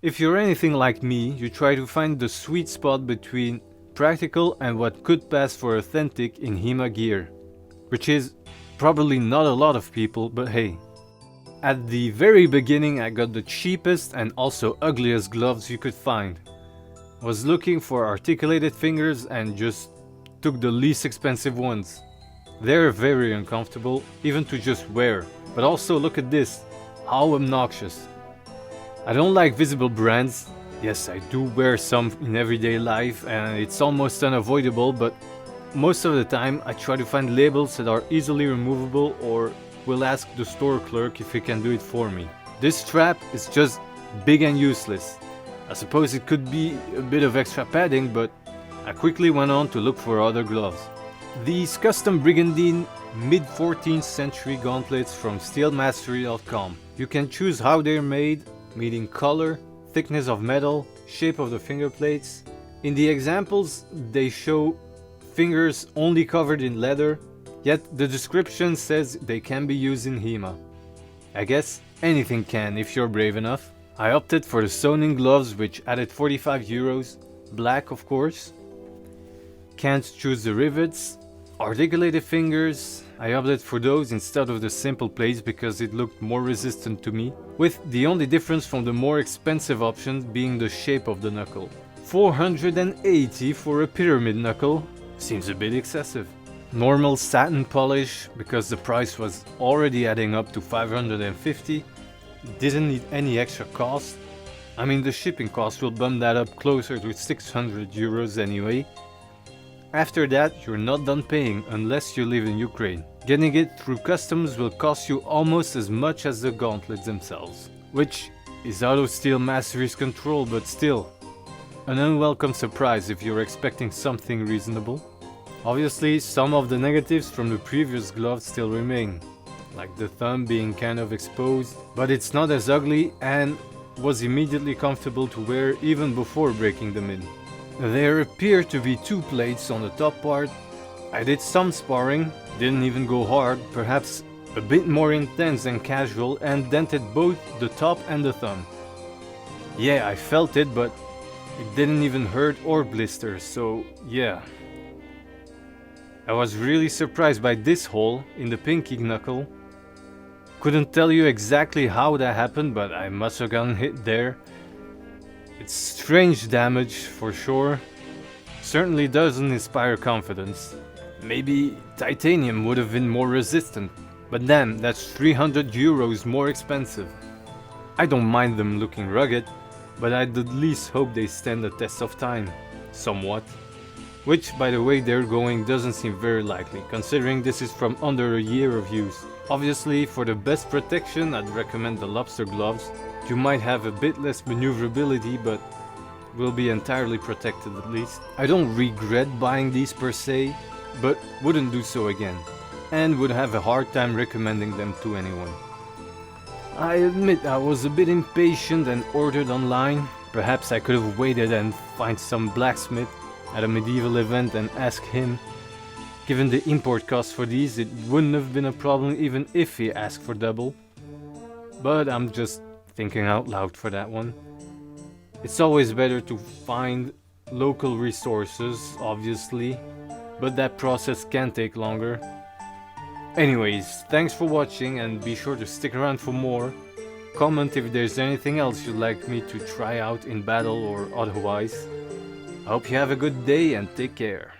If you're anything like me, you try to find the sweet spot between practical and what could pass for authentic in HEMA gear, which is probably not a lot of people, but hey. At the very beginning I got the cheapest and also ugliest gloves you could find. I was looking for articulated fingers and just took the least expensive ones. They're very uncomfortable, even to just wear, but also look at this, how obnoxious. I don't like visible brands. Yes, I do wear some in everyday life and it's almost unavoidable, but most of the time I try to find labels that are easily removable or will ask the store clerk if he can do it for me. This strap is just big and useless. I suppose it could be a bit of extra padding, but I quickly went on to look for other gloves. These custom Brigandine mid-14th century gauntlets from steelmastery.com. You can choose how they're made, meaning color, thickness of metal, shape of the finger plates. In the examples they show fingers only covered in leather, yet the description says they can be used in HEMA. I guess anything can if you're brave enough. I opted for the sewn-in gloves, which added 45 euros, black of course. Can't choose the rivets. Articulated fingers, I opted for those instead of the simple plates because it looked more resistant to me, with the only difference from the more expensive option being the shape of the knuckle. 480 for a pyramid knuckle seems a bit excessive. Normal satin polish, because the price was already adding up to 550, didn't need any extra cost. I mean, the shipping cost will bump that up closer to 600 euros anyway. After that, you're not done paying unless you live in Ukraine. Getting it through customs will cost you almost as much as the gauntlets themselves, which is out of Steel Mastery's control, but still, an unwelcome surprise if you're expecting something reasonable. Obviously, some of the negatives from the previous gloves still remain, like the thumb being kind of exposed, but it's not as ugly and was immediately comfortable to wear even before breaking them in. There appear to be two plates on the top part. I did some sparring, didn't even go hard, perhaps a bit more intense than casual, and dented both the top and the thumb. Yeah, I felt it, but it didn't even hurt or blister, so yeah. I was really surprised by this hole in the pinky knuckle. Couldn't tell you exactly how that happened, but I must have gotten hit there. It's strange damage for sure. Certainly doesn't inspire confidence. Maybe titanium would have been more resistant, but damn, that's 300 euros more expensive. I don't mind them looking rugged, but I'd at least hope they stand the test of time, somewhat. Which, by the way they're going, doesn't seem very likely, considering this is from under a year of use. Obviously, for the best protection, I'd recommend the lobster gloves. You might have a bit less maneuverability, but will be entirely protected at least. I don't regret buying these per se, but wouldn't do so again, and would have a hard time recommending them to anyone. I admit I was a bit impatient and ordered online. Perhaps I could have waited and find some blacksmith at a medieval event and ask him. Given the import costs for these, it wouldn't have been a problem even if he asked for double. But I'm just thinking out loud for that one. It's always better to find local resources, obviously, but that process can take longer. Anyways, thanks for watching and be sure to stick around for more. Comment if there's anything else you'd like me to try out in battle or otherwise. I hope you have a good day and take care.